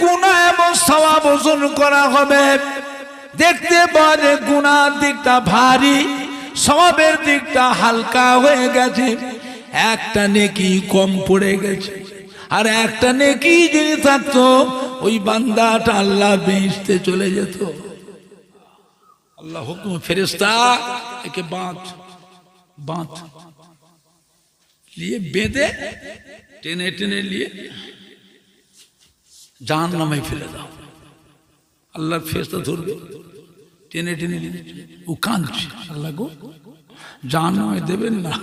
গুনাহ এবং সওয়াব ওজন করা হবে। দেখতে পারে গুনার দিকটা ভারী, সওয়াবের দিকটা হালকা হয়ে গেছে। একটা নেকি কম পড়ে গেছে, আর একটা নেকি যদি থাকতো ওই বান্দাটা আল্লাহর বেহেশতে চলে যেত। আল্লাহ হুকুম, ফেরেশতা একে বাঁধ নিয়ে বেঁধে টেনে টেনে নিয়ে জাহান্নামে ফেলে দাও। আল্লাহর ফেরেশতা ধরবে, টেনে টেনে নিয়ে ও কাঁদছে, আল্লাহ গো জাহান্নামে দেবেন না,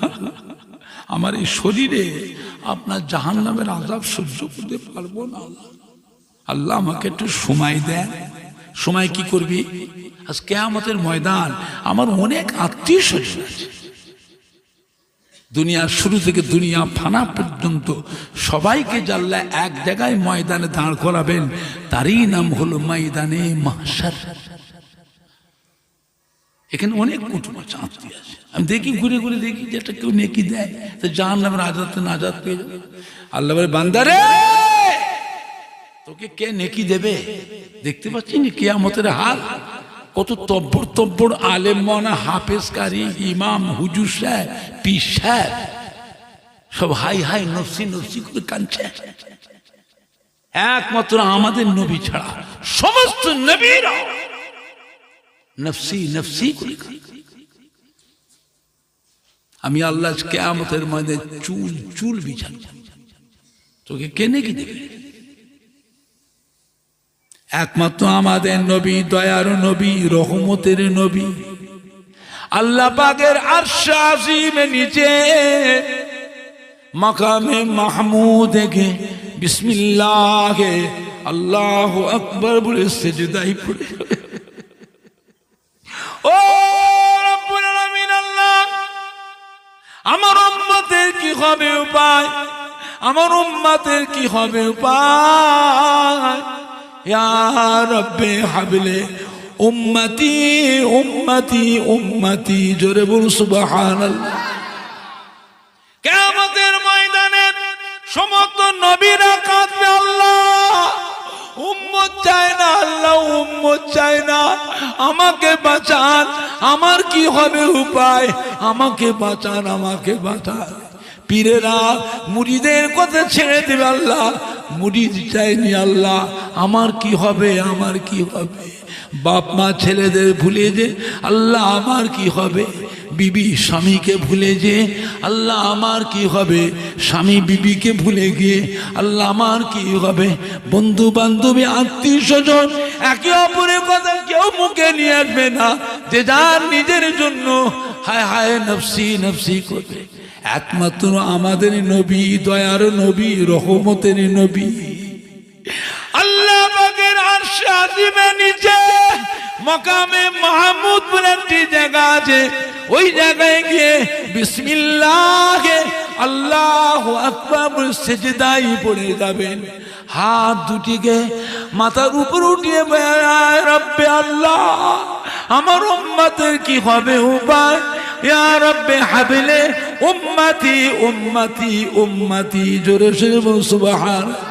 আমার এই শরীরে আপনার জাহান্নামের আযাব সহ্য করতে পারবো না। আল্লাহ আমাকে একটু সময় দেন। সময় কি করবি? আজ কিয়ামতের ময়দান, আমার অনেক আত্মীয় স্বজন আছে, দুনিয়ার শুরু থেকে দুনিয়া ফানা পর্যন্ত সবাইকে জাল্লা এক জায়গায় ময়দানে দাঁড় করাবেন, তারই নাম হলো ময়দানে মাহশার। এখানে অনেক কুটুম আছে, আত্মীয় আছে, আমি দেখি ঘুরে ঘুরে দেখি যে একটা কেউ নেকি দেয়, তো জাহান্নামের আযাদ পেয়ে যাবে। আল্লাহ বলে, বান্দারে তোকে কে নেকি দেবে? দেখতে পাচ্ছি না কিয়ামতের হাল, কত তব্বর আলেম মাওলানা হাফেজ কারি ইমাম হুজুর সাহেব পীর সাহেব সব হাই হাই নফসি নফসি করে কাঁদছে। একমাত্র আমাদের নবী ছাড়া সমস্ত নবীরা নফসি নফসি করে কাঁদছে। আমি আল্লাহ কিয়ামতের ময়দানে চুল চুল বিছাবো, তোকে কে নেকি দেবে? একমাত্র আমাদের নবী, দয়ার নবী, রহমতের নবী। আল্লাহ পাকের আরশ আজিমের নিচে মাকামে মাহমুদ কে বিসমিল্লাহ আল্লাহু আকবার বলে সিজদায় পড়ে, ও রব্বুল আলামিন আল্লাহ, আমার উম্মতের কি হবে উপায়, আমার উম্মতের কি হবে উপায়? ইয়া রব্বে হাবলে উম্মতি উম্মতি উম্মতি, জোরে বল সুবহানাল্লাহ। কিয়ামতের ময়দানে সমস্ত নবীরা কাঁদবে, আল্লাহ উম্মত চায় না, আল্লাহ উম্মত চায় না, আমাকে বাঁচান, আমার কি হবে উপায়, আমাকে বাঁচান, আমাকে বাঁচান। পীরেরা মুরিদের কথা ছেড়ে দেবে, আল্লাহ মুরিদ চাইনি, আল্লাহ আমার কি হবে, আমার কি হবে। বাপ মা ছেলেদের ভুলে যে, আল্লাহ আমার কি হবে। বিবি স্বামীকে ভুলে যে, আল্লাহ আমার কি হবে। স্বামী বিবিকে ভুলে গিয়ে, আল্লাহ আমার কি হবে। বন্ধু বান্ধবী আত্মীয় স্বজন একে অপরের কথা কেউ মুখে নিয়ে আসবে না, যে যার নিজের জন্য হায় হায় নফসি নফসি করবে। একমাত্র আমাদের নবী, দয়ার নবী, রহমতের নবী, আল্লাহ পাকের আরশ আজিমের নিচে মাকামে মাহমুদ বলে একটি জায়গা আছে, ওই জায়গায় গিয়ে বিসমিল্লাহ আল্লাহু আকবার বলে সিজদায় পড়ে যাবেন। হাত দুটিকে মাথার উপর উঠিয়ে বলেন, রব্বে আল্লাহ, আমার উম্মতের কি হবে উপায়। ইয়া রব্বে হাবলে উম্মতি উম্মতি উম্মতি, জোরে জোরে বল সুবহানাল্লাহ।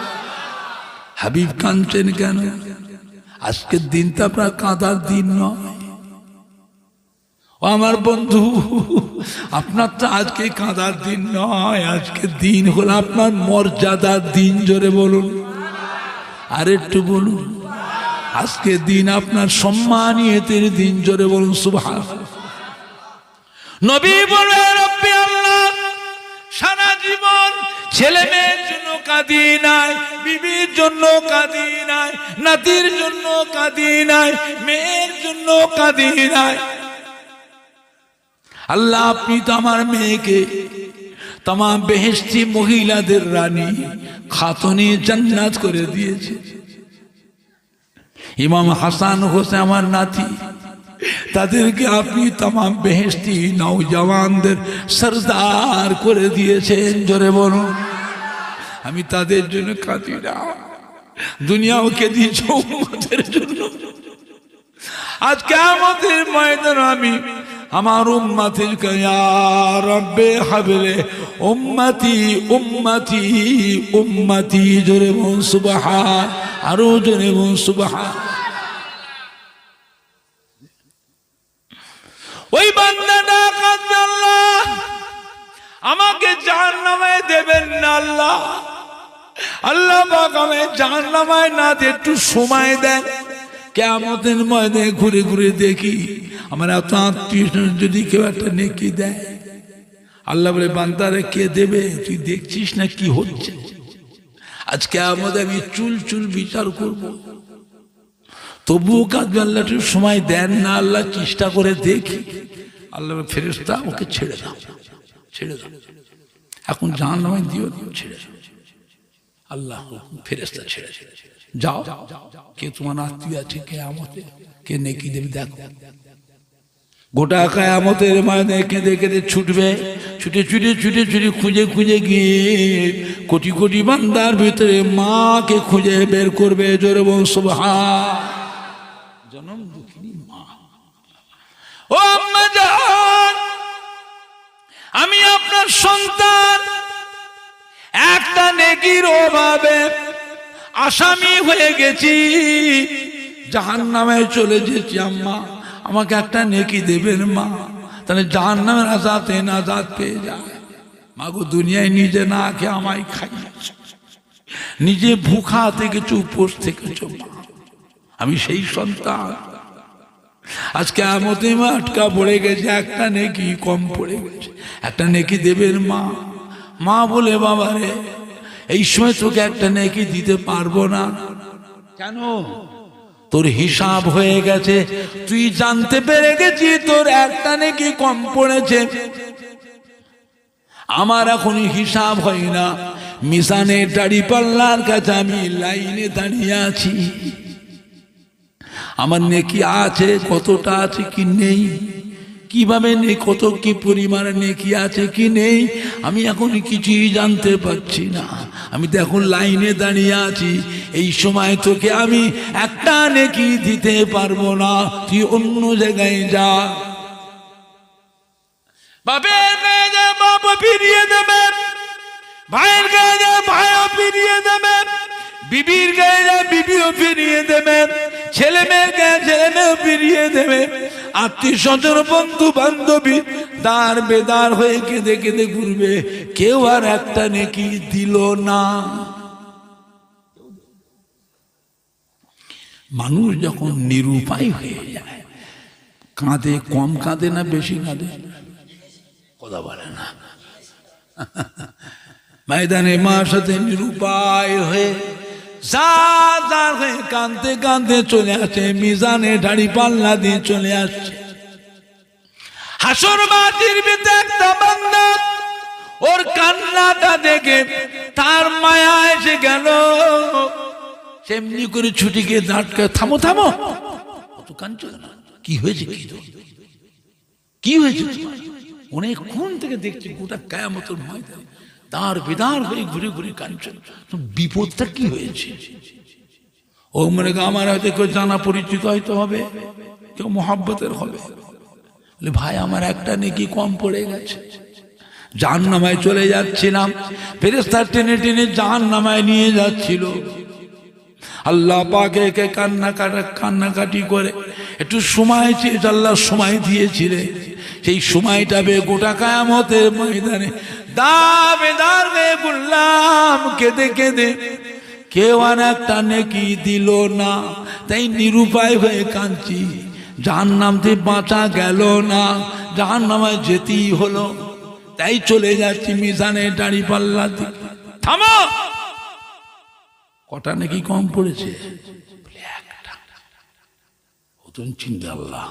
হাবিব কাঁদছেন কেন? আজকের দিনটা আপনার কাঁদার দিন নয়। ও আমার বন্ধু, আপনার তো আজকে কাঁদার দিন নয়, আজকের দিন হলো আপনার মর্যাদার দিন, জোরে বলুন, আর একটু বলুন, আজকের দিন আপনার সম্মানিয়তের দিন, জোরে বলুন সুবহানাল্লাহ। নবী বলে, রব্বি আল্লাহ, সারা জীবন ছেলে মেয়ের জন্য কাঁদি নাই, বিবির জন্য কাঁদি নাই, নাতির জন্য কাঁদি নাই, মেয়ের জন্য কাঁদি নাই। আল্লাহ আপনি তো আমার মেয়েকে तमाम বেহেশতি মহিলাদের রানী খাতুনে জান্নাত করে দিয়েছে। ইমাম হাসান হোসেন আমার নাতি, তাদেরকে আপনি तमाम বেহেশতি নওজওয়ানদের সরদার করে দিয়েছেন, জোরে বলুন। আমি তাদের জন্য কাঁদি না, দুনিয়াকে দিয়েছে উম্মতের জন্য। আজ কিয়ামতের ময়দানে আমি আমার উম্মতিকে ইয়া রব্বে হাবলে উম্মতি উম্মতি উম্মতি জোরে বল সুবহান, আরো জোরে বল সুবহান। ওই বান্দাটা কাঁদে, আল্লাহ আমাকে জাহান্নামে দেবেন না আল্লাহ, আল্লাহ পাক আমাকে জাহান্নামে না দিয়ে একটু সময় দেন। কিয়ামতের ময়দানে ঘুরে ঘুরে দেখি আমার এত আত্মীয় যদি কেউ একটা নেকি দেয়, আল্লাহ বলে বান্দারে কে দেবে, তুই দেখছিস না কি হচ্ছে। আজকে আমাদের আমি চুল চুল বিচার করব, তবুও কাঁদবে আল্লাহ একটু সময় দেন না আল্লাহ, চেষ্টা করে দেখি। আল্লাহ ফেরেশতা ওকে ছেড়ে দাও, ছেড়ে দাও, এখন জাহান্নামে দিও, ছেড়ে দাও। আল্লাহ ফেরেশতা ছেড়ে যাও, কে তোমার আত্মীয় আছে কিয়ামতে, কে নেকি দেবে দেখো। গোটা কিয়ামতের ময়দানে কেঁদে কেঁদে ছুটবে, ছুটে ছুটে ছুটে ছুটে খুঁজে খুঁজে গিয়ে কোটি কোটি বান্দার ভিতরে মাকে খুঁজে বের করবে। জোরে বল সুবহান। জনম দুঃখিনী মা, ও আম্মা জান, আমি আপনার সন্তান, একটা নেকির অভাবে আসামি হয়ে গেছি, জাহান্নামে চলে যেছি। আম্মা আমাকে একটা নেকি দেবেন মা, তাহলে জাহান্নামের আযাবে নাজাত পেয়ে যায়। মা গো, দুনিয়ায় নিজে না খেয়ে আমায় খাইয়েছ, নিজে ভুখা থেকেছ, উপোস থেকেছ মা, আমি সেই সন্তান। আজকে কিয়ামতে আটকা পড়ে গেছে, একটা নেকি কম পড়ে গেছে, একটা নেকি দেবেন মা। মা বলে বাবা রে, এই সময় তোকে একটা নেকি দিতে পারবো না। কেন? তোর হিসাব হয়ে গেছে, তুই জানতে পেরে গেছি তোর একটা নেকি কম পড়েছে। আমার এখন হিসাব হয় না, মিজানের দাড়ি পাল্লার কাছে আমি লাইনে দাঁড়িয়ে আছি, আমার নেকি আছে কতটা আছে কি নেই, কিভাবে নেই, কত কি পরিমাণে নেকি আছে কি নেই, আমি এখন কিছুই জানতে পারছি না। আমি তো এখন লাইনে দাঁড়িয়ে আছি, এই সময় তোকে আমি একটা নেকি দিতে পারবো না, তুই অন্য জায়গায় যা। বাপের গায়ে যা বাপ ফিরিয়ে দেবে, ভাইয়ের গায়ে যা ভাইও ফিরিয়ে দেবে, বিবির গায়ে যা বিবিও ফিরিয়ে দেবে, ছেলে মেয়ের গায়ে ছেলে মেয়েও ফিরিয়ে দেবে। আত্মীয় স্বজন বন্ধু বান্ধবী দাঁড় বেদার হয়ে কেঁদে কেঁদে ঘুরবে, কেউ আর একটা নেকি দিল না। মানুষ যখন নিরুপায় হয়ে যায়, কাঁদে, কম কাঁদে না বেশি কাঁদে? কথা বলে না। ময়দানে মার সাথে নিরুপায় হয়ে কাঁদতে কাঁদতে চলে আসে, মিজানে দাড়ি পাল্লা দিয়ে চলে আসছে। হাসর মাটির ভিতরে একটা বান্দা, ওর কান্নাটা দেখে তার মায়া এসে গেল, সেমনি করে ছুটি গিয়ে দাঁড়কে, থামো থামো, অত কাঁদছো না, কি হয়েছে, কি হয়েছে? অনেকক্ষণ থেকে দেখছি গোটা কিয়ামতের ময়দানে দাঁড় বেদার হয়ে ঘুরে ঘুরে কাঁদছেন, বিপদটা কি হয়েছে? ও মনে আমার হয়তো কেউ জানা পরিচিত হয়তো হবে, কেউ মোহাব্বতের হবে। ভাই আমার একটা নেকি কম পড়ে গেছে, জাহান্নামায় চলে যাচ্ছিলাম, ফেরেশতা টেনে টেনে জাহান্নামায় নিয়ে যাচ্ছিল। আল্লাহ পাক একে কান্নাকাটি করে একটু সময় চেয়ে আল্লাহ সময় দিয়েছিলে, সেই সময়টা বে গোটা কিয়ামতের ময়দানে দাবেদার হয়ে বললাম কেঁদে কেঁদে, কেউ আর একটা নেকি দিল না, তাই নিরুপায় হয়ে কাঁদছি। জাহান্নাম থেকে বাঁচা গেল না, জাহান্নামায় যেতেই হলো, তাই চলে যাচ্ছি মিজানে দাড়ি পাল্লা দিকে। থামো, কটা নাকি কম পড়েছে? একটা। অতন চিন্তা, আল্লাহ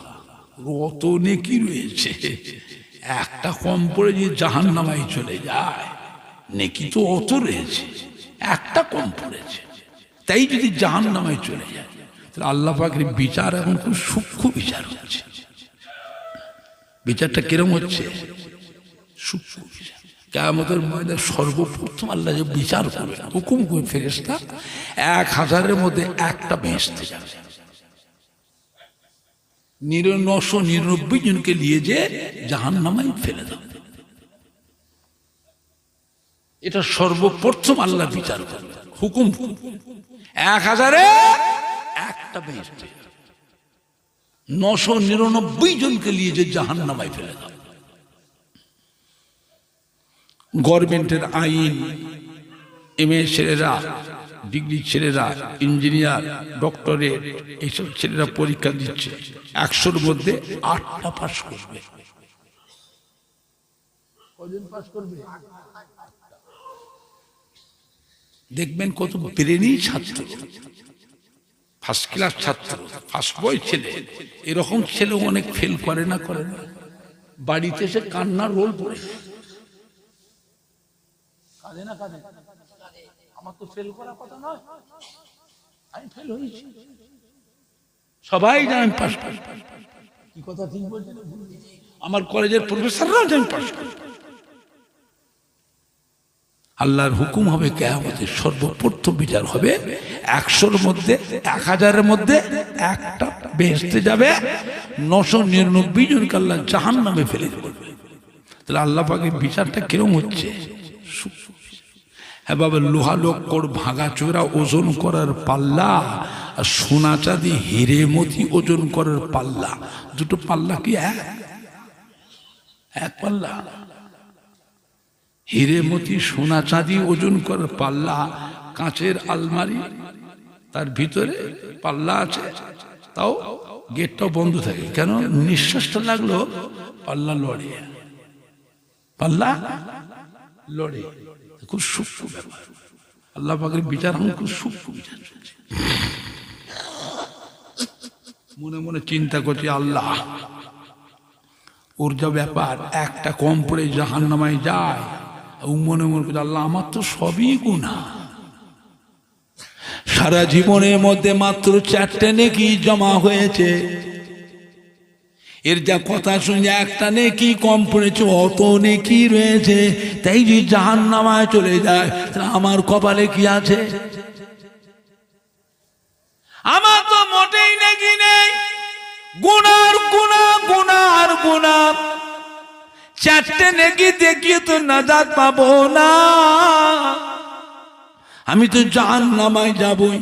অত নেকি রয়েছে, একটা কম পড়ে যে জাহান্নামায় চলে যায়, নেকি তো অত রয়েছে, একটা কম পড়েছে, তাই যদি জাহান্নামায় চলে যায়, তাহলে আল্লাহ পাকের বিচার এখন খুব সূক্ষ্ম বিচার হচ্ছে। বিচারটা কিরম হচ্ছে? সূক্ষ্ম বিচার। কিয়ামতের ময়দানে সর্বপ্রথম আল্লাহ যে বিচার করবে, হুকুম করে ফেরেশতা 1000-এর মধ্যে একটা বেহেশতে যাবে, 999 জনকে নিয়ে যে জাহান্নামায় ফেলে দাও। এটা সর্বপ্রথম আল্লাহ বিচার করবে, হুকুম 1000-এ একটা বেহেশত, 999 জনকে নিয়ে যে জাহান্নামায় ফেলে দাও। গভর্নমেন্টের আইন, MA ছেলেরা, ডিগ্রি ছেলেরা, ইঞ্জিনিয়ার, ডক্টরেট, এইসব ছেলেরা পরীক্ষা দিচ্ছে, 100-র মধ্যে 8টা পাস করবে। কজন পাস করবে? দেখবেন কত ব্রেনি ছাত্র, ফার্স্ট ক্লাস ছাত্র, ফার্স্ট বয় ছেলে। এরকম ছেলে অনেক ফেল করে না, করে না, বাড়িতে এসে কান্নার রোল পড়ে। কাঁদে না কাঁদে? আমার তো ফেল করার কথা নয়, আমি ফেল হয়েছি। সবাই জানেন পাস পাস, কি কথা ঠিক বলছেন? আমার কলেজের প্রফেসররাও জানেন পাস পাস। আল্লাহর হুকুম হবে, কিয়ামতের সর্বপ্রথম বিচার হবে। 100-র মধ্যে, 1000-এর মধ্যে একটা বেহেশতে যাবে, 999 জনকে আল্লাহ জাহান্নামে ফেলে দেবে। তাহলে আল্লাহ পাকের বিচারটা কিরকম হচ্ছে? হ্যাঁ বাবা, লোহা লক্কর ভাঙাচোরা ওজন করার পাল্লা, আর সোনা চাঁদি হিরে মতি ওজন করার পাল্লা, দুটো পাল্লা কি এক পাল্লা? হিরে মতি সোনা চাঁদি ওজন করার পাল্লা, কাঁচের আলমারি, তার ভিতরে পাল্লা আছে, তাও গেটটাও বন্ধ থাকে। কেন? নিঃশ্বাসটা লাগলো, পাল্লা লড়ে, পাল্লা লড়ে। খুব সূক্ষ্ম ব্যাপার। আল্লাহ পাকের বিচার খুব সূক্ষ্ম বিচার চলছে। মনে মনে চিন্তা করছি, আল্লাহ ওর যা ব্যাপার, একটা কম পড়ে জাহান্নামায় যায়। মনে মনে করছে, আল্লাহ আমার তো সবই গুনাহ, সারা জীবনের মধ্যে মাত্র 4টে নেকি জমা হয়েছে, এর যা কথা শুনে একটা নেকি কম পড়েছে, অত নেকি রয়েছে, তাই যে জাহান্নামায় চলে যায়, আমার কপালে কি আছে? আমার তো মোটেই নেকি নেই, গুনার গুনাহ, গুনার গুনাহ। 4টে নেকি দেখিয়ে তো নাজাত পাবো না, আমি তো জাহান্নামায় যাবই।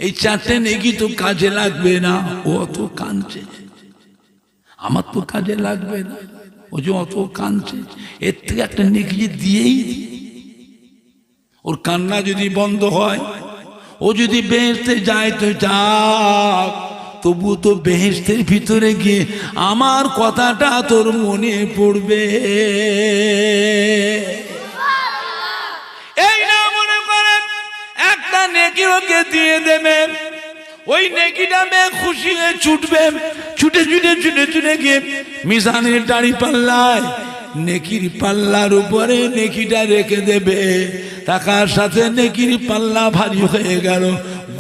এই 4টে নেকি তো কাজে লাগবে না। ও অত কাঁদছে, আমার তো কাজে লাগবে না, ও যে অত কাঁদছে, এর থেকে একটা নেকি দিয়েই, ওর কান্না যদি বন্ধ হয়, ও যদি বেহেশতে যায় তো যাক, তবু তো বেহেশতের ভিতরে গিয়ে আমার কথাটা তোর মনে পড়বে। এই না মনে করেন একটা নেকি ওকে দিয়ে দেবে, ওই নেকিটা মেয়ে খুশি হয়ে ছুটবে, ছুটে ছুটে ছুটে ছুটে গিয়ে মিজানের দাড়ি পাল্লায়, নেকির পাল্লার উপরে নেকিটা রেখে দেবে। টাকার সাথে নেকির পাল্লা ভারী হয়ে গেল,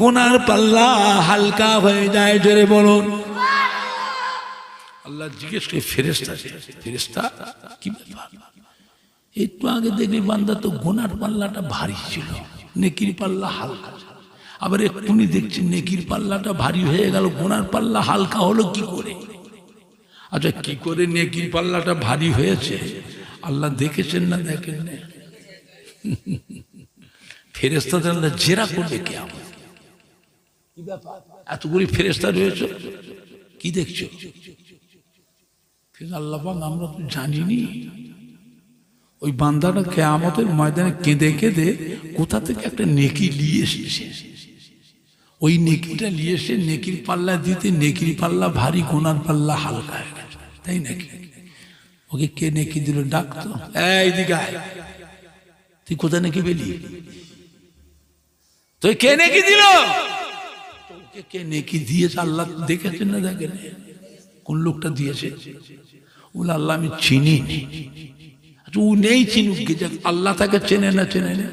গুনার পাল্লা হালকা হয়ে যায়। জোরে বলুন। আল্লাহ জিজ্ঞেস করে, ফেরেশতা, ফেরেশতা কি ব্যাপার? একটু আগে দেখলি বান্দা তো গুনার পাল্লাটা ভারী ছিল, নেকির পাল্লা হালকা, আবার এক্ষুনি দেখছি নেকির পাল্লাটা ভারী হয়ে গেল, গুনার পাল্লা হালকা হলো কি করে? আচ্ছা, কি করে নেকির পাল্লাটা ভারী হয়েছে আল্লাহ দেখেছেন না দেখেন না? ফেরেশতাদের আল্লাহ জেরা করবে কিয়ামত। কি ব্যাপার, এতগুলি ফেরেশতা রয়েছে, কি দেখছো? আল্লাহ পাক আমরা তো জানিনি। ওই বান্দাটা কিয়ামতের ময়দানে কেঁদে কেঁদে কোথা থেকে একটা নেকি নিয়ে এসেছে, ওই নেকিটা নিয়ে এসে নেকির পাল্লা দিতে, নেকির পাল্লা ভারী, গুনার পাল্লা হালকা হয়ে গেছে, তাই নাকি? ওকে কে নেকি দিল? ডাকতো, এই দিকে আয়, তুই কোথা নেকি পেলি? তুই কে নেকি দিল? তোকে কে নেকি দিয়েছে আল্লাহ দেখেছেন না দেখেন? কোন লোকটা দিয়েছে? বলে আল্লাহ আমি চিনি নি। আচ্ছা, ও নেই চিনুক, আল্লাহ তাকে চেনে না, চেনে না।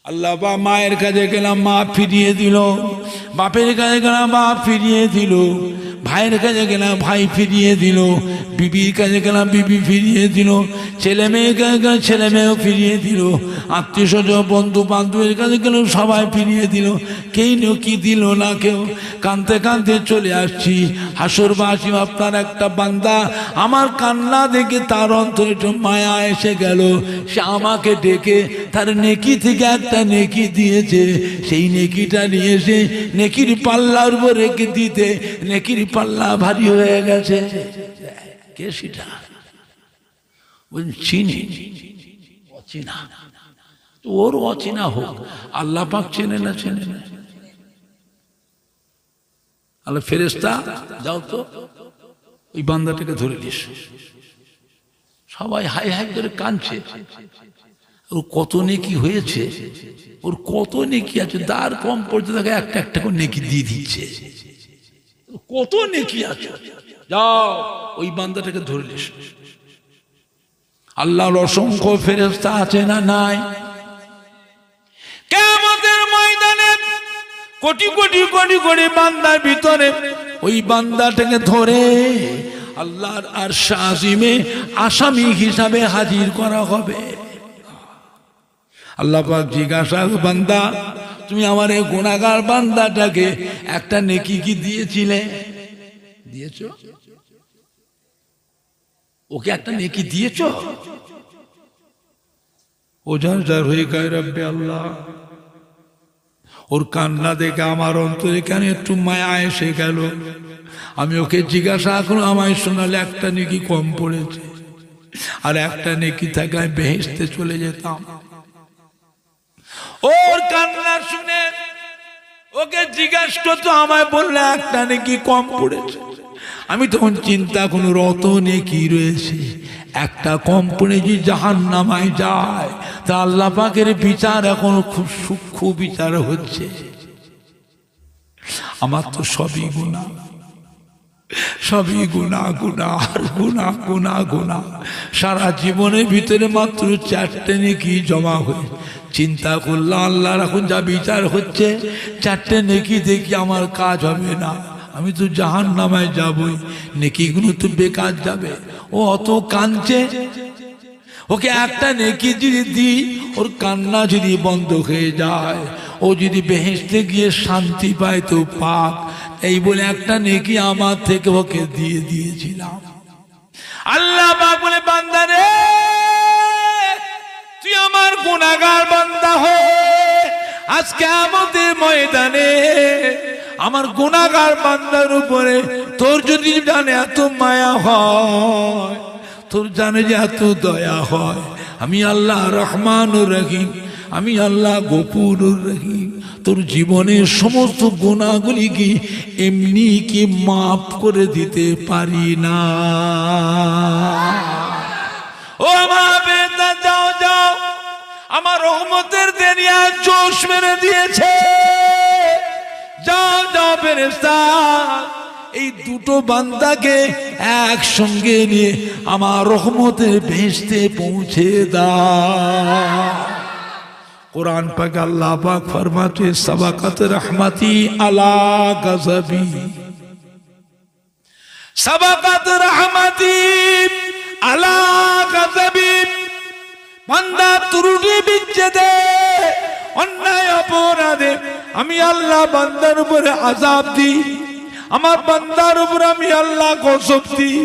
আল্লাহ বা মায়ের কাছে গেলাম, মা ফিরিয়ে দিল, বাপের কাছে গেলাম, বাপ ফিরিয়ে দিল, ভাইয়ের কাছে গেলাম, ভাই ফিরিয়ে দিল, বিবির কাছে গেলাম, বিবি ফিরিয়ে দিল, ছেলে মেয়ের কাছে গেলাম, ছেলে মেয়েও ফিরিয়ে দিল, আত্মীয় স্বজন বন্ধু বান্ধবের কাছে গেলাম, সবাই ফিরিয়ে দিল, কেই কি দিল না কেউ। কাঁদতে কাঁদতে চলে আসছি হাসরবাসী। আপনার একটা বান্দা আমার কান্না দেখে তার অন্তরে একটু মায়া এসে গেল, সে আমাকে ডেকে তার নেকি থেকে একটা নেকি দিয়েছে, সেই নেকিটা নিয়ে এসে নেকির পাল্লার উপর রেখে দিতে নেকির পাল্লা ভারী হয়ে গেছে। কে সেটা? চিনি, অচেনা, ওর অচেনা হোক, আল্লাহ পাক চেনে না, চেনে না। আল্লাহ ফেরেশতা যাও তো ওই বান্দাটাকে ধরে নিস। সবাই হাই হাই করে কাঁদছে, ওর কত নেকি হয়েছে, ওর কত নেকি আছে, তার কম পড়তে থাকে একটা একটা করে নেকি দিয়ে দিচ্ছে। কত নেকি আছে, যাও ওই বান্দাটাকে ধরে নিস। আল্লাহর অসংখ্য ফেরেশতা আছে না নাই? কিয়ামতের ময়দানে কোটি কোটি কোটি কোটি বান্দার ভিতরে ওই বান্দাটাকে ধরে আল্লাহর আরশ আজিমে আসামি হিসাবে হাজির করা হবে। আল্লাহ পাক জিজ্ঞাসা, বান্দা তুমি আমার এই গুনাহগার বান্দাটাকে একটা নেকি কি দিয়েছিলে? দিয়েছো? ওকে একটা নেকি দিয়েছো? ও যার যার হয়ে গায়ে রব্বে আল্লাহ, ওর কান্না দেখে আমার অন্তরে কেন একটু মায়া এসে গেল। আমি ওকে জিজ্ঞাসা করো, আমায় শোনালে একটা নেকি কম পড়েছে, আর একটা নেকি থাকে আমি বেহেশতে চলে যেতাম। ওর কান্না শুনে ওকে জিজ্ঞাসা করতো, আমায় বললে একটা নাকি কম পড়েছে। আমি তখন চিন্তা কোনো রত নেকি রয়েছে, একটা কম পড়ে যে জাহান্নামায় যায়, তা আল্লাহ পাকের বিচার এখন খুব সূক্ষ্ম বিচার হচ্ছে। আমার তো সবই গুনাহ, সবই গুনাহ, গুনাহ আর গুনাহ, গুনাহ, গুনাহ। সারা জীবনের ভিতরে মাত্র 4টে নেকি জমা হয়ে চিন্তা করলাম, আল্লাহর এখন যা বিচার হচ্ছে 4টে নেকি দেখি আমার কাজ হবে না, আমি তো জাহান্নামায় যাবই, নেকিগুলো তো বেকার যাবে। ও অত কাঁদছে, ওকে একটা নেকি যদি দিই, ওর কান্না যদি বন্ধ হয়ে যায়, ও যদি বেহেশতে গিয়ে শান্তি পায় তো পাক, এই বলে একটা নেকি আমার থেকে ওকে দিয়ে দিয়েছিলাম। আল্লাহ পাক বলে, বান্দা রে, তুই আমার গুনাহগার বান্দা হয়ে আজ কিয়ামতের ময়দানে আমার গুনাহগার বান্দার উপরে তোর যদি জানে এত মায়া হয়, তোর জানে যে এত দয়া হয়, আমি আল্লাহ রহমানুর রহিম, আমি আল্লাহ গফুরুর রহিম, তোর জীবনের সমস্ত গুনাহগুলি কি এমনি কি মাফ করে দিতে পারি না? ও আমার বেটা, যাও যাও, আমার রহমতের দেরিয়া জোশ মেরে দিয়েছে, যাও যাও ফেরেশতা, এই দুটো বান্দাকে একসঙ্গে নিয়ে আমার রহমতের বেহেশতে পৌঁছে দাও। কোরআন পাক আল্লাহ পাক ফরমাতে, সাবাকাত রহমতি আলা গজবি, সাবাকাত রহমতি আলা গজবি। বান্দা ত্রুটি বিচ্ছেদে অন্যায় অপরাধে আমি আল্লাহ বান্দার উপরে আযাব দিই, আমার বান্দার উপর আমি আল্লাহ গজব দিই,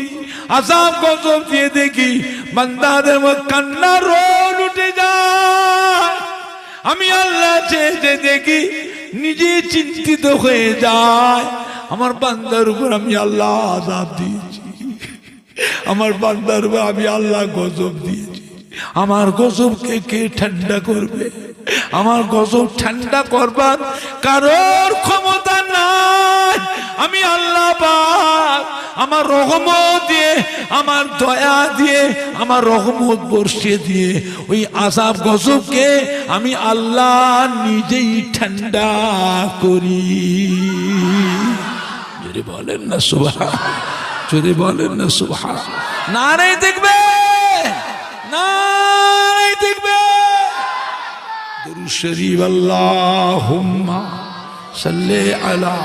আযাব গজব দিয়ে দেখি বান্দাদের কান্নার রোল উঠে যায়। আমি আল্লাহ চেয়ে দেখি নিজে চিন্তিত হয়ে যায়, আমার বান্দার উপর আমি আল্লাহ আযাব দিয়েছি, আমার বান্দার উপর আমি আল্লাহ গজব দিয়েছি। আমার গজবকে কে ঠান্ডা করবে? আমার গজব ঠান্ডা করবার কারোর ক্ষমতা নাই। আমি আল্লাহ পাক আমার রহমত দিয়ে, আমার দয়া দিয়ে, আমার রহমত বর্ষিয়ে দিয়ে ওই আযাব গজবকে আমি আল্লাহ নিজেই ঠান্ডা করি। যদি বলেন না সুবহান, যদি বলেন না সুবহান, নারে দেখবে, নারে দেখবে। দুরূদ শরীফ, আল্লাহুম্মা সাল্লি আলা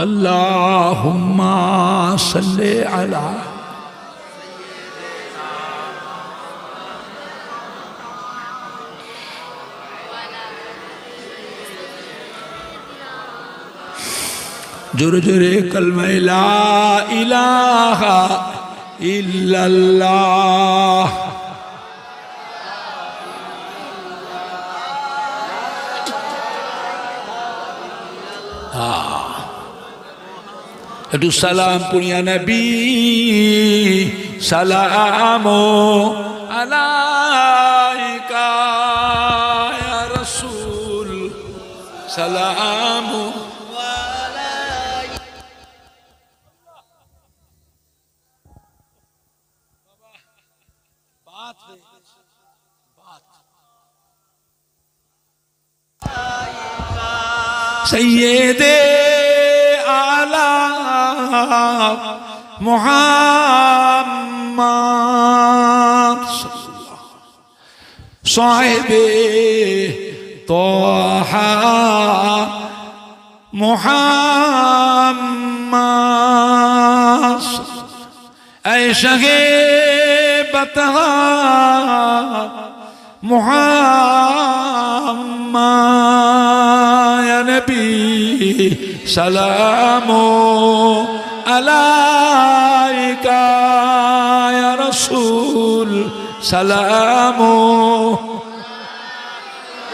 আল্লাহুম্মা সাল্লি আলা জোরে জোরে কালমা লা ইলাহা ইল্লাল্লাহ। একটু সালাম পুনিয়া নবী সালাম আলাইকা ইয়া রাসূল সালাম। सैयदे आला मुहम्मद साहिबे तोहा मुहम्मद ऐशा के बतहा मुहम्मद या नबी सलामो अलैका या रसूल सलामो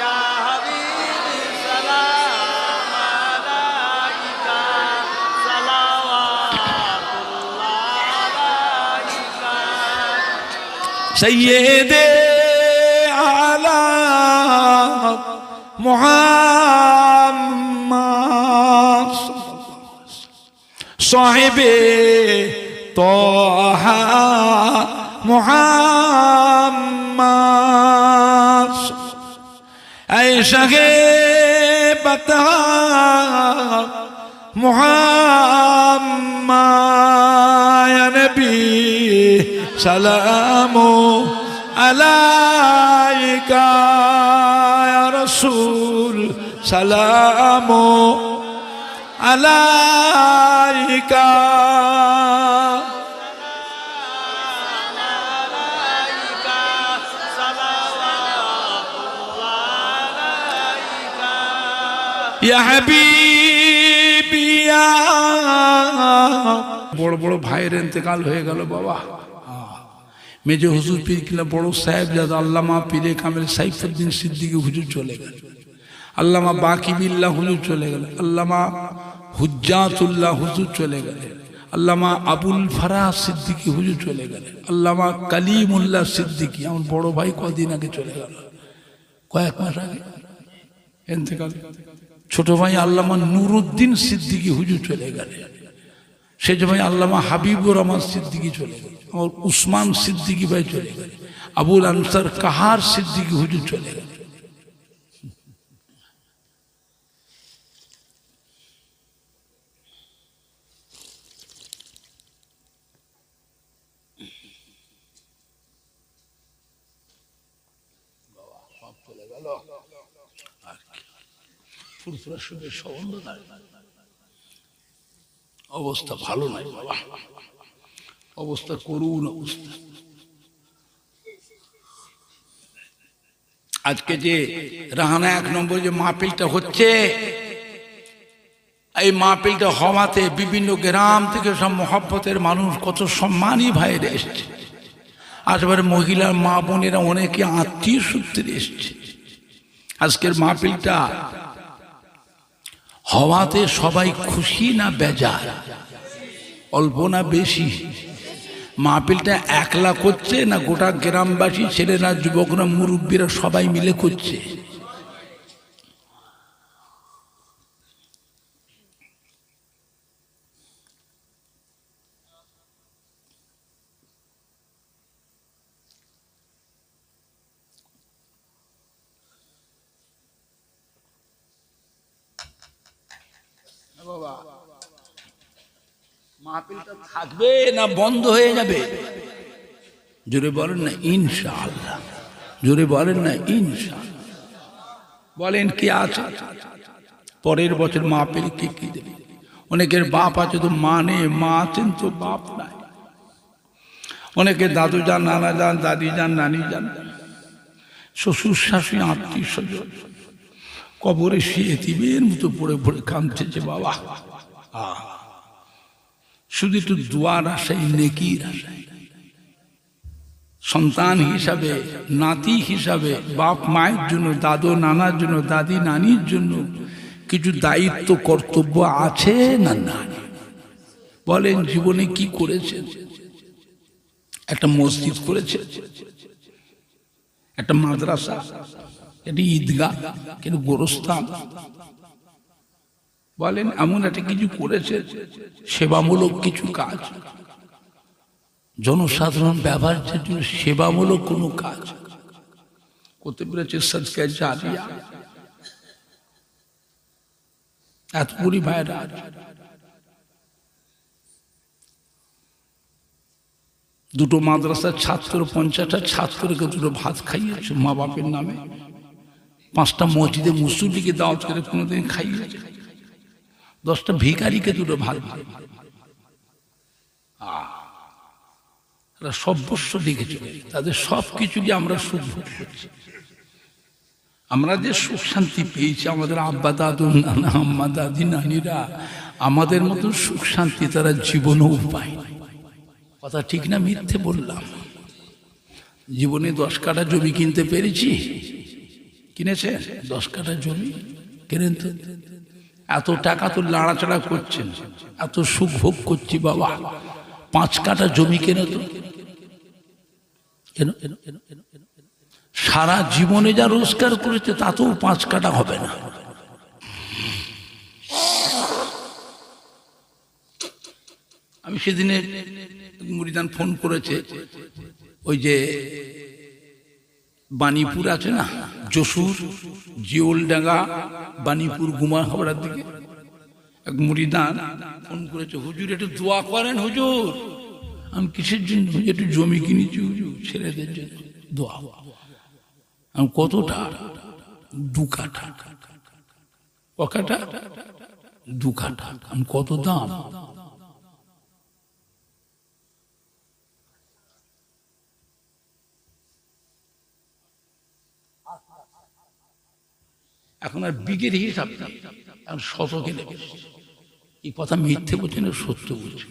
या हबीबी सलाम अलैका सलावतुल्लाह अलैका सय्यदे आला मुहम्मद साहिबे तोहा मुहम्मद ऐशा के बता मुहम्मद या नबी सलामो अलैका या रसूल सलामो अलैका या हबीबी या বড় বড় ভাইয়ের ইন্তেকাল হয়ে গেল বাবা। মেজে হুজুর পীর কিলা বড় সাহেবজাদা আল্লামা পীরে কামেল সাইফুদ্দিন সিদ্দিকী হুজুর চলে গেল, আল্লামা বাকি বিল্লাহ হুজুর চলে গেল, আল্লামা হুজ্জাতুল্লাহ হুজুর চলে গেল, আল্লামা আবুল ফারাহ সিদ্দিকী হুজুর চলে গেল, আল্লামা কালিমুল্লাহ সিদ্দিকী আমার বড় ভাই কদিন আগে চলে গেল, কয়েক মাস আগে ইন্তেকাল। ছোট ভাই আল্লামা নুরুদ্দিন সিদ্দিকী হুজুর চলে গেল, সেজ ভাই আল্লামা হাবিবুর রহমান সিদ্দিকী চলে গেল, আমার উসমান সিদ্দিকী ভাই চলে গেল, আবুল আনসার কাহার সিদ্দিকী হুজুর চলে গেল। অবস্থা ভালো নাই বাবা, অবস্থা করুন অবস্থা। আজকে যে রাহানা 1 নম্বর যে মাহফিলটা হচ্ছে, এই মাহফিলটা হওয়াতে বিভিন্ন গ্রাম থেকে সব মহব্বতের মানুষ, কত সম্মানী ভাইরা এসছে, আসবার মহিলার মা বোনেরা অনেকে আত্মীয় সূত্রে এসছে। আজকের মাহফিলটা হওয়াতে সবাই খুশি না বেজার, অল্প না বেশি? মাহফিলটা একলা করছে না গোটা গ্রামবাসী, ছেলেরা, যুবকরা, মুরব্বীরা সবাই মিলে করছে? বাবা, মাহফিলটা থাকবে না বন্ধ হয়ে যাবে? জোরে বলেন না ইনশাআল্লাহ, জোরে বলেন না ইনশাআল্লাহ। বলেন কি আছে? পরের বছর মাহফিল কি কি দেবে? অনেকের বাপ আছে তো মা নেই, মা আছেন তো বাপ নাই। অনেকে দাদু যান, নানা যান, দাদি যান, নানি যান, শ্বশুর শাশুড়ি, আত্মীয় স্বজন কবরে শুয়ে এতিমের মতো পড়ে পড়ে কাঁদছে বাবা। শুধু একটু দোয়ার আশায়, নেকির আশায়, সন্তান হিসাবে, নাতি হিসাবে বাপ মায়ের জন্য, দাদু নানার জন্য, দাদি নানির জন্য কিছু দায়িত্ব কর্তব্য আছে না না? বলেন জীবনে কি করেছেন? একটা মসজিদ করেছে, একটা মাদ্রাসা, একটা ঈদগাহ, কিন্তু গোরস্থান, বলেন এমন একটা কিছু করেছে? সেবামূলক কিছু কাজ, জনসাধারণ ব্যবহারের জন্য সেবামূলক কোনো কাজ করতে পেরেছে? সদকা জারিয়া। এত বুড়ি ভাইরা দুটো মাদ্রাসার ছাত্র, 50টা ছাত্রকে দুটো ভাত খাইয়েছে মা বাপের নামে। 5টা মসজিদে মুসল্লিকে দাওয়াত করে কোনোদিন খাইয়েছে। 10টা ভিখারিকে দুটো ভাত। সর্বস্ব দেখেছে, তাদের সব কিছু দিয়ে আমরা সুখ ভোগ করছি। আমরা যে সুখ শান্তি পেয়েছি, আমাদের আব্বা দাদু নানা আম্মা দাদি নানিরা আমাদের মতো সুখ শান্তি তারা জীবনেও পায়। কথা ঠিক না মিথ্যে বললাম? জীবনে 10 কাঠা জমি কিনতে পেরেছি? কিনেছে 10 কাঠা জমি কেনেন তো? এত টাকা তো লাড়াচাড়া করছেন, এত সুখ ভোগ করছি বাবা, 5 কাঠা জমি কেনে তো। সারা জীবনে যা রোজগার করেছে তাতেও 5 কাঠা হবে না। আমি সেদিনে মুরিদান ফোন করেছে, ওই যে বাণীপুর আছে না, যশোর জিওলডাঙ্গা বাণীপুর গুমা হাওড়ার দিকে, এক মুরিদান ফোন করেছে, হুজুর একটু দোয়া করেন হুজুর। আমি কিসের জন্য? একটু জমি কিনেছি হুজুর, ছেলেদের জন্য দোয়া। আমি কতটা? 2 কাঠা। ক কাঠা? 2 কাঠা। আমি কত দাম? এখন আর বিঘের হিসাব নেই, এখন শতকে নেবে। এই কথা মিথ্যে বলছে না, সত্য বলছে।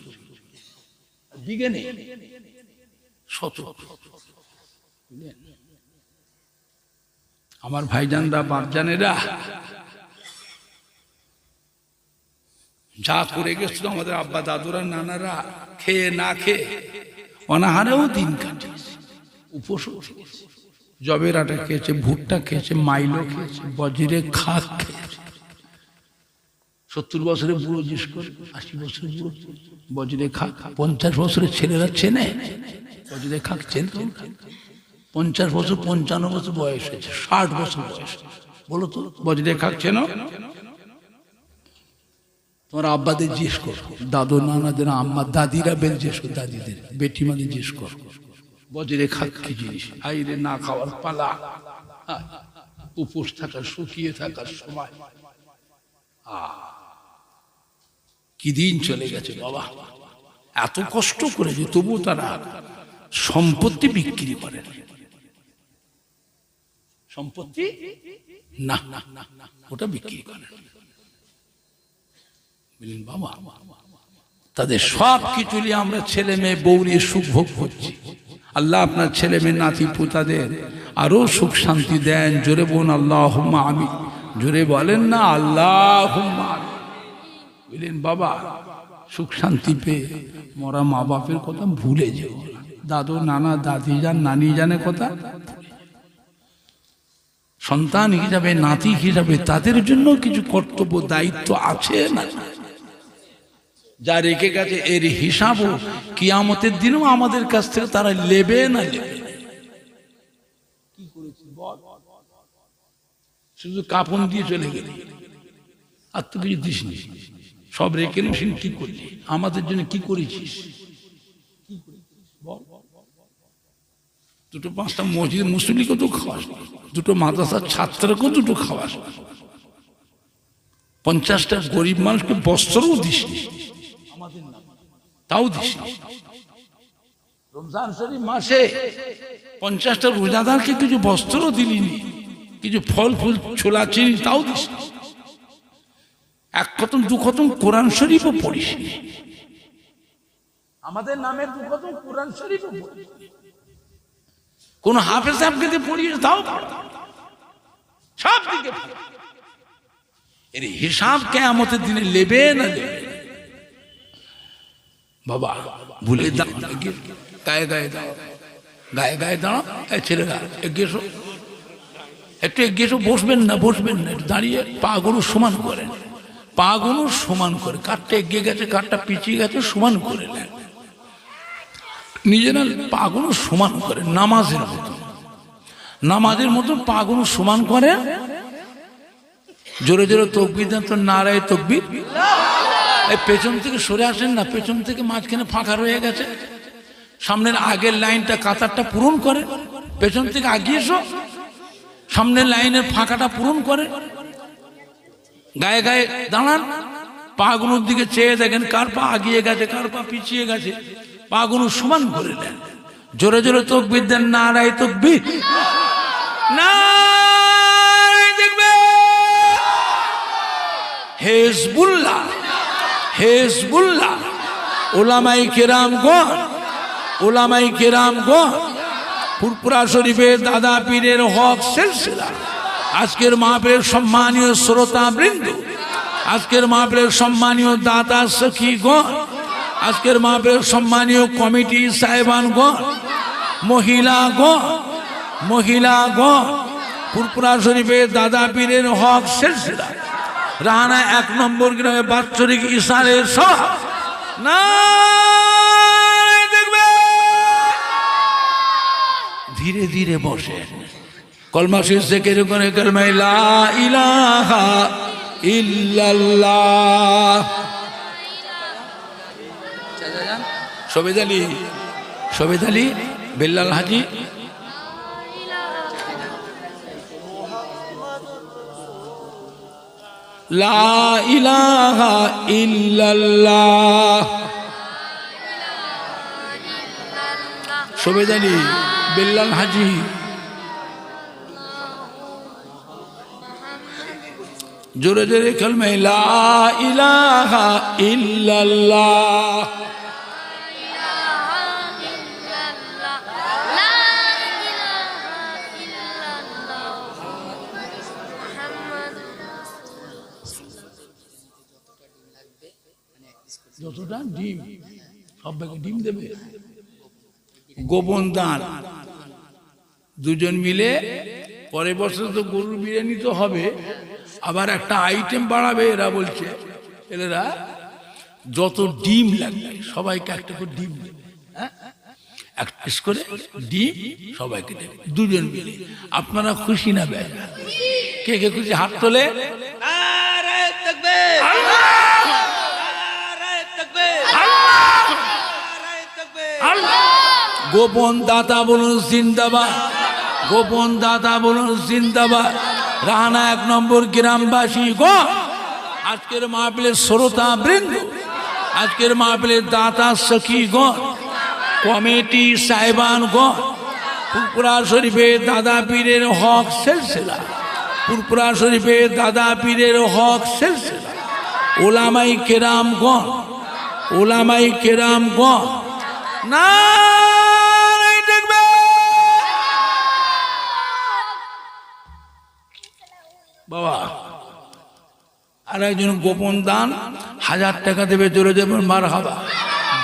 বিঘে নেই, শতক। আমার ভাইজানরা বাপজানেরা যা করে গেছিল আমাদের আব্বা দাদুরা নানারা, খেয়ে না খেয়ে অনাহারেও দিন কাটিয়েছে, উপোস, জবের আটা খেয়েছে, ভুট্টা খেয়েছে, মাইলো খেয়েছে, বজ্রে খাক খেয়েছে। 70 বছরের বুড়ো জিজ্ঞেস করে, 80 বছরের বুড়ো বজ্রে খাক। 50 বছরের ছেলেরা চেনে বজ্রে খাক? চেনে? 50 বছর 55 বছর বয়স হয়েছে, 60 বছর বয়স, বলো তো বজ্রে খাক চেনো? তোমার আব্বাদের জিজ্ঞেস করো, দাদু নানাদের, আম্মা দাদিরা বেল জিজ্ঞেস করো, দাদিদের বেটিমাদের জিজ্ঞেস করো বজ্রে খাক কি জিনিস। আইরে না খাওয়ার পালা, উপোস থাকার, শুকিয়ে থাকার সময়। কি দিন চলে গেছে বাবা, এত কষ্ট করেছে তবু তারা সম্পত্তি বিক্রি করে। সম্পত্তি না, ওটা বিক্রি করে বাবা। তাদের সব কিছু নিয়ে আমরা ছেলে মেয়ে বউ নিয়ে সুখ ভোগ করছি। আল্লাহ আপনার ছেলে মেয়ে নাতি পুতাদের আরো সুখ শান্তি দেন। জোরে বলুন আল্লাহুম্মা আমিন। জোরে বলেন না আল্লাহুম্মা আমিন। বললেন বাবা, সুখ শান্তি পেয়ে মরা মা বাপের কথা ভুলে যেও, দাদু নানা দাদি যান নানি জানে কথা। সন্তান হিসাবে, নাতি হিসাবে তাদের জন্য কিছু কর্তব্য দায়িত্ব আছে না? যা রেখে গেছে এর হিসাবও কিয়ামতের দিনেও আমাদের কাছ থেকে তারা নেবে না নেবে। শুধু কাপড় দিয়ে চলে গেলে, আর তো কিছু দিস নি, সব রেখে নিস। কি করলি আমাদের জন্য? কি করেছিস? দুটো 5টা মসজিদ মুসল্লিকে তো খাওয়াস, দুটো মাদ্রাসার ছাত্রকেও দুটো খাওয়াস, 50টা গরিব মানুষকে বস্ত্রও দিস, তাও দিস। রমজান শরীফ মাসে 50টা রোজাদারকে কিছু বস্ত্রও দিলিনি, কিছু ফল ফুল ছোলা চিনি তাও দিস। এক খতম দু খতম কোরআন শরীফও পড়িস, আমাদের নামে দু খতম কোরআন শরীফও পড়িস। কোন হাফেজ সাহেবকে দিয়ে পড়িস তাও সব দিকে। এর হিসাব কিয়ামতের দিনে নেবে না নেবে? বাবা ভুলে দাও, গায়ে গায়ে দাও, গায়ে গায়ে দাঁড়াও। এই ছেলেরা এগিয়ে এসো, একটু এগিয়ে এসো। বসবেন না, বসবেন না, একটু দাঁড়িয়ে পা গুলো সমান করেন, পা গুলো সমান করে। কাঠটা এগিয়ে গেছে, কাঠটা পিছিয়ে গেছে, সমান করে নেন। নিজেরা পা গুলো সমান করে, নামাজের মতো, নামাজের মতো পা গুলো সমান করে। জোরে জোরে তকবীর দেন তো, নারায়ে তকবীর। এই পেছন থেকে সরে আসেন না, পেছন থেকে মাঝখানে ফাঁকা রয়ে গেছে, সামনের আগের লাইনটা কাতারটা পূরণ করে। পেছন থেকে আগিয়ে এসো, সামনের লাইনের ফাঁকাটা পূরণ করে। গায়ে গায়ে দাঁড়ান, পা গুলোর দিকে চেয়ে দেখেন কার পা আগিয়ে গেছে, কার পা পিছিয়ে গেছে। পা গুলো সমান করে নেন। জোরে জোরে তকবীর দেন, নারায়ে তকবীর। নারায়ে তাকবীর। Hezbollah, Hezbollah. ওলামায়ে কেরামগণ, ওলামায়ে কেরামগণ, ফুরফুরা শরীফের দাদা পীরের হক সিলসিলা। আজকের মাহফিলের সম্মানীয় শ্রোতা বৃন্দ, আজকের মাহফিলের সম্মানীয় দাতা সখীগণ, আজকের মাহফিলের সম্মানীয় কমিটি সাহেবানগণ, মহিলাগণ, মহিলাগণ, ফুরফুরা শরীফের দাদা পীরের হক সিলসিলা রানা 1 নম্বর গ্রামে বাৎসরিক ইশারের সভা। নারায়ে তাকবীর। ধীরে ধীরে বসেন, কলমা জিকির করে কলমা লা ইলাহা ইল্লাল্লাহ। শোভেদ আলী, শোভেদ আলী, বেল্লাল হাজি। লা ইলাহা ইল্লাল্লাহ। শোভেদ আলী, বেল্লাল হাজি। জোরে জোরে কালমা লা ইলাহা ইল্লাল্লাহ। যতটা ডিম, সবাইকে ডিম দেবে। গোপন দান, দুজন মিলে পরের বছর তো গরুর বিরিয়ানি তো হবে, আবার একটা আইটেম বাড়াবে। এরা বলছে, এরা যত ডিম লাগবে সবাইকে একটা করে ডিম দেবে, এক পিস করে ডিম সবাইকে দেবে, দুজন মিলে। আপনারা খুশি না বেশ? কে কে খুশি হাত তোলে। নারায়ে তাকবীর, নারায়ে তাকবীর, নারায়ে তাকবীর। গোপন দাতা বলুন জিন্দাবাদ, গোপন দাতা বলুন জিন্দাবাদ। রানা 1 নম্বর গ্রামবাসী গো, আজকের মাহফিলের শ্রোতা বৃন্দ, আজকের মাহফিলের দাতা সখীগণ, কমিটি সাহেবানগণ, ফুরফুরা শরীফের দাদা পীরের হক সিলসিলা, ফুরফুরা শরীফের দাদা পীরের হক সিলসিলা, ওলামায়ে কেরামগণ, ওলামায়ে কেরামগণ। নারায়ে তাকবীর। বাবা আর একজন গোপন দান 1000 টাকা দেবে, জোরে যাবেন মারহাবা।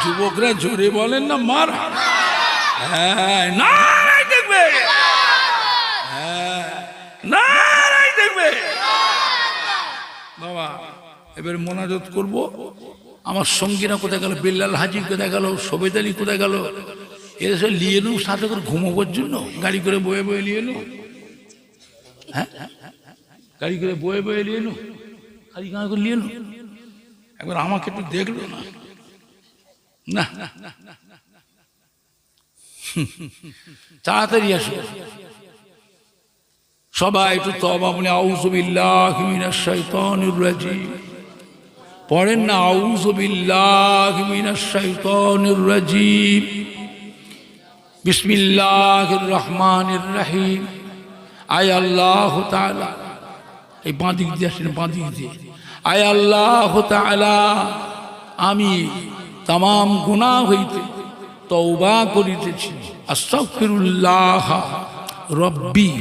যুবকরা জোরে বলেন না মারহাবা। হ্যাঁ, নারায়ে তাকবীর, হ্যাঁ, নারায়ে তাকবীর। বাবা এবার মোনাজাত করব। আমার সঙ্গীরা কোথায় গেল? বেল্লাল হাজি কোথায় গেল? শোভেদ আলী কোথায় গেল? এরা সব নিয়ে এলুম সাথে করে ঘুমোবার জন্য, গাড়ি করে বয়ে বয়ে নিয়ে এলুম। হ্যাঁ, গাড়ি করে বয়ে বয়ে নিয়ে এলুম, গাড়ি গাঁ করে নিয়ে এলুম। একবার আমাকে একটু দেখলো না, না তাড়াতাড়ি আসো, সবাই একটু তওবা বলে আউযু বিল্লাহি মিনাশ শাইতানির রাজিম পড়েন না, আউযু বিল্লাহি মিনাশ শাইতানির রাজিম বিসমিল্লাহির রহমানির রহিম। আয় আল্লাহ তাআলা, এই বাঁ দিক দিয়ে আসেন, বাঁ দিক দিয়ে। আয় আল্লাহ তাআলা, আমি তামাম গুনাহ হইতে তওবা করিতেছি। আস্তাগফিরুল্লাহ রব্বি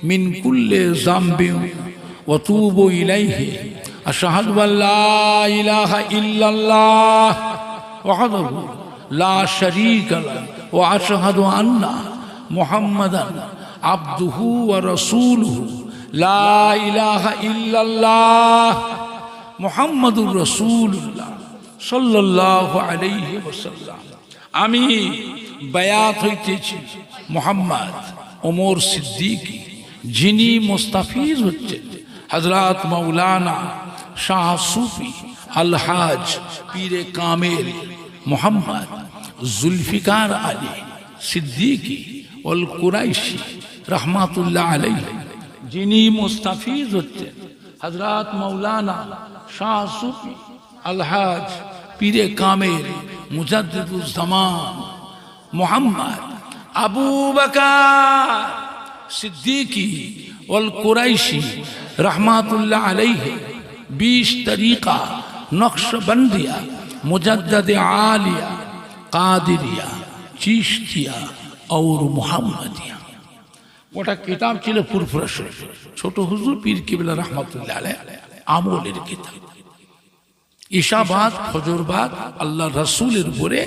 মিন কুল্লি যামবিন ওয়া তুবু ইলাইহি। আশহাদু আল্লা ইলাহা ইল্লাল্লাহ ওয়াহদাহু লা শারীকা লাহু ওয়া আশহাদু আন্না মুহাম্মাদান আবদুহু ওয়া রাসূলুহু। লা ইলাহা ইল্লাল্লাহ মুহাম্মাদুর রাসূলুল্লাহ সাল্লাল্লাহু আলাইহি ওয়াসাল্লাম। আমি বায়াত হইতেছি মুহাম্মদ ওমর সিদ্দিকী, যিনি মুস্তাফিজ হচ্ছেন হযরত মাওলানা শাহ সুফি আলহাজ পীরে কামেল মোহাম্মদ জুলফিকার আলী সিদ্দিকী অল কুরাইশি রহমাতুল্লাহ আলাইহি, যিনি মুস্তাফিজ হচ্ছেন হযরত মাওলানা শাহ সুফি আলহাজ পীরে কামেল মুজাদ্দিদুজ জামান মোহাম্মদ আবু বকর সিদ্দিকী অল কুরাইশি রহমাতুল্লাহ আলাইহি 20 তরিকা নকশবন্দিয়া মুজাদ্দিদ আলিয়া কাদিরিয়া চিশতিয়া और মুহাম্মদিয়া। ওটা কিতাব ছিল ফুরফুরা শরীফ, ছোট হুজুর পীর কিবলা রহমাতুল্লাহ আলাইহি আমলের কিতাব। ইশাবাদ ফজরবাদ আল্লাহ রাসূলের উপরে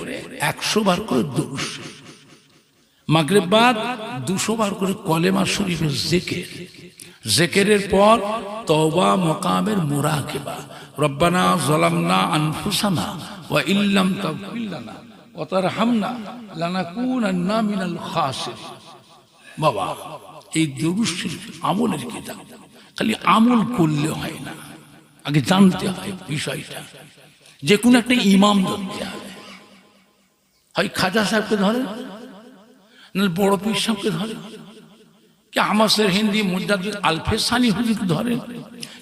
100 বার করে দুরূদ, মাগরিববাদ 200 বার করে কলেমা শরীফের জিকির, জিকিরের পর তওবা মাকামের মুরাকাবা। রব্বানা যালামনা আনফুসানা ওয়া ইল্লাম তাগফির লানা ওয়া তারহামনা লানাকুনান্না মিনাল খাসিরিন। বাবা, এই দুরূদ শরীফ আমলের কিতাব। খালি আমল করলে হয় না, আগে জানতে হয় বিষয়টা। যে কোনো একটা ইমাম ধরতে হবে, হয় খাজা সাহেবকে ধরেন, নাহলে বড় পীর সাহেবকে ধরেন, কি আমাসের হিন্দি মুজাদ্দিদ আলফেসানি হুজুরকে ধরেন,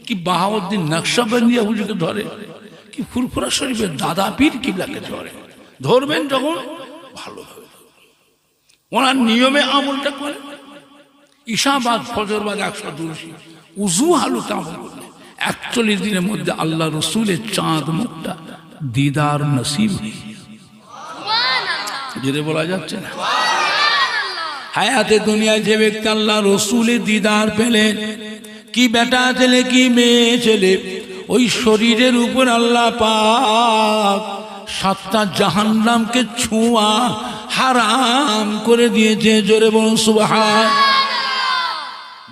কি বাহাউদ্দিন নকশবন্দিয়া হুজুরকে ধরেন, কি ফুরফুরা শরীফের দাদা পীর কিবলাকে ধরেন। ধরবেন যখন ভালো হবে, ওনার নিয়মে আমলটা করেন। ইশাবাদ ফজরবাদ 100 উজু হালুতে আমল করলে 41 দিনের মধ্যে আল্লাহ রসুলের চাঁদ মুখটা দিদার নসিব হয়ে, যেটা বলা যাচ্ছে না। হায়াতে দুনিয়ায় যে ব্যক্তি আল্লাহ রসুলের দিদার পেলেন, কি বেটা ছেলে কি মেয়ে ছেলে, ওই শরীরের উপর আল্লাহ পাক 7টা জাহান্নামকে ছোঁয়া হারাম করে দিয়েছে। জোরে বলুন সুবহান।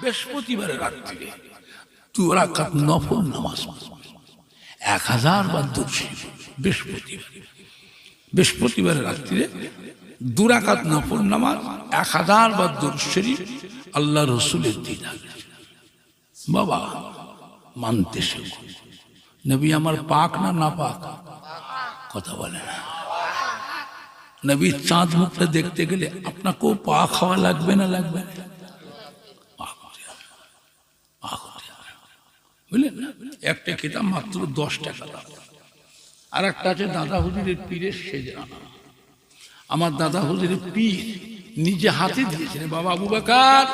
বৃহস্পতিবারের রাত্রিরে 2 রাকাত নফল নামাজ 1000 বার দুরূদ শরীফ। বৃহস্পতিবারের রাত্রিরে 2 রাকাত নফল নামাজ 1000 বার দুরূদ শরীফ, আল্লাহ রসুলের দিদার। বাবা মানতে শেখো, নবী আমার পাক না না পাক? কথা বলে না। নবীর চাঁদ মুখটা দেখতে গেলে আপনাকেও পাক হওয়া লাগবে না? লাগবে না? বুঝলেন না? একটা কিতাব মাত্র 10 টাকা দাম। আর একটা আছে দাদা হুজুরের পীরের সেজে আনা। আমার দাদা হুজুরের পীর নিজে হাতে দিয়েছিলেন, বাবা আবু বকর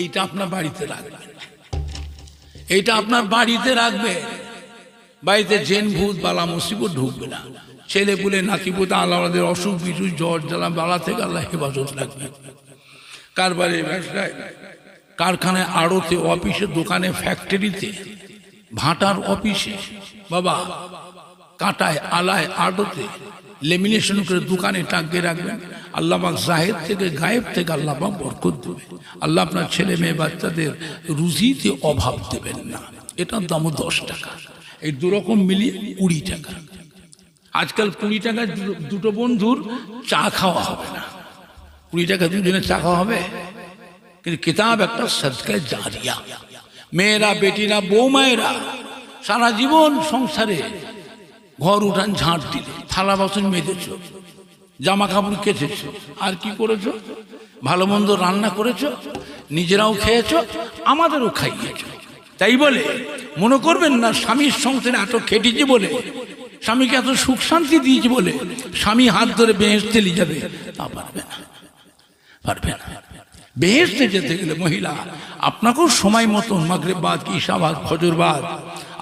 এইটা আপনার বাড়িতে রাখবেন, এইটা আপনার বাড়িতে রাখবে। বাড়িতে জেন ভূত বালা মুসিবত ঢুকবে না। ছেলে পুলে নাতি পোতা আল্লাহদের অসুখ বিসুখ জ্বর জ্বালা বালা থেকে আল্লাহ হেফাজত রাখবে। কারবারে ব্যবসায়, কারখানায়, আড়তে, অফিসে, দোকানে, ফ্যাক্টরিতে, ভাটার অফিসে, বাবা কাঁটায়, আলায়, আড়তে লেমিনেশন করে দোকানে টাঙ্গে রাখবেন। আল্লাহ পাক জাহের থেকে গায়েব থেকে আল্লাহ পাক বরকত দেবে। আল্লাহ আপনার ছেলে মেয়ে বাচ্চাদের রুজিতে অভাব দেবেন না। এটার দাম 10 টাকা। এই 2 রকম মিলিয়ে 20 টাকা। আজকাল 20 টাকা দুটো বন্ধুর চা খাওয়া হবে না। 20 টাকা দুজনে চা খাওয়া হবে, কিন্তু কিতাব একটা সদকায়ে জারিয়া। মেয়েরা, বেটিরা, বৌমায়েরা সারা জীবন সংসারে ঘর উঠান ঝাঁট দিলে, থালা বাসন মেজেছ, জামা কাপড় কেচেছো, আর কি করেছো? ভালো মন্দ রান্না করেছো, নিজেরাও খেয়েছো, আমাদেরও খাইয়েছো। তাই বলে মনে করবেন না স্বামীর সংসারে এত খেটেছি বলে, স্বামীকে এত সুখ শান্তি দিয়েছি বলে স্বামী হাত ধরে বেহেশতে নিয়ে যাবে, তা পারবে না, পারবে না। বেহেশতে যেতে গেলে মহিলা আপনাকেও সময় মতো মাগরিব বাদ, ঈশা বাদ, ফজর বাদ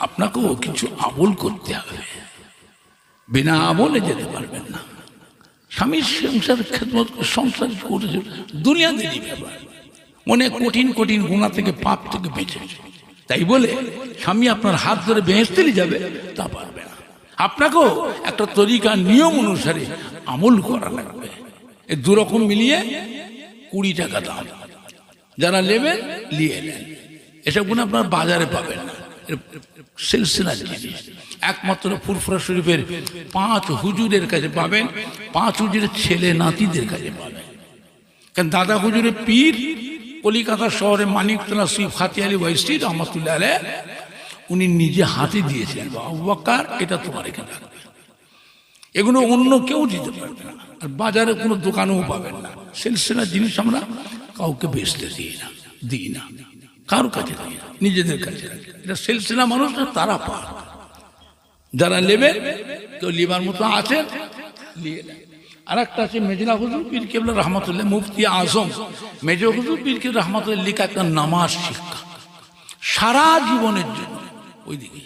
আপনাকেও কিছু আমল করতে হবে। বিনা আমলে যেতে পারবেন না। স্বামীর সংসার খেদমত সংসার করেছে দুনিয়াদেরই ব্যাপার, অনেক কঠিন কঠিন গুনাহ থেকে, পাপ থেকে বেঁচে। তাই বলে স্বামী আপনার হাত ধরে বেহেশতে নিয়ে যাবে, তা পারবে না। আপনাকেও একটা তরিকা নিয়ম অনুসারে আমল করা লাগবে। এই দুরকম মিলিয়ে 20 টাকা দাম। যারা নেবেন নিয়ে নেন, এসব গুণ আপনার বাজারে পাবেন না। সিলসিলার জিনিস একমাত্র ফুরফুরা শরীফের 5 হুজুরের কাছে পাবেন, 5 হুজুরের ছেলে নাতিদের কাছে পাবেন। কারণ দাদা হুজুরের পীর কলিকাতা শহরে মানিকতলা শ্রী ফাতি আলী ওয়াইসি রহমতুল্লাহ আলাইহ উনি নিজে হাতে দিয়েছিলেন, আবু বকর এটা তোমার এখানে রাখবে। এগুলো অন্য কেউ দিতে পারবে না, আর বাজারে কোনো দোকানেও পাবেন না। সিলসিলার জিনিস আমরা কাউকে বেচতে দিই না, কারোর কাছে দিই না, নিজেদের কাছে রাখি। এটা সিলসিলা মানুষরা তারা পায়। যারা নেবেন, কেউ লিবার মতো আছেন নিয়ে নেন। আর একটা আছে মেজলা হুজুর পীর কেবলা রহমতুল্লাহ, মুফতি আজম মেজ হুজুর পীর কেবলা রহমতুল্লাহ লিখা একটা নামাজ শিক্ষা সারা জীবনের জন্য। ওইদিকে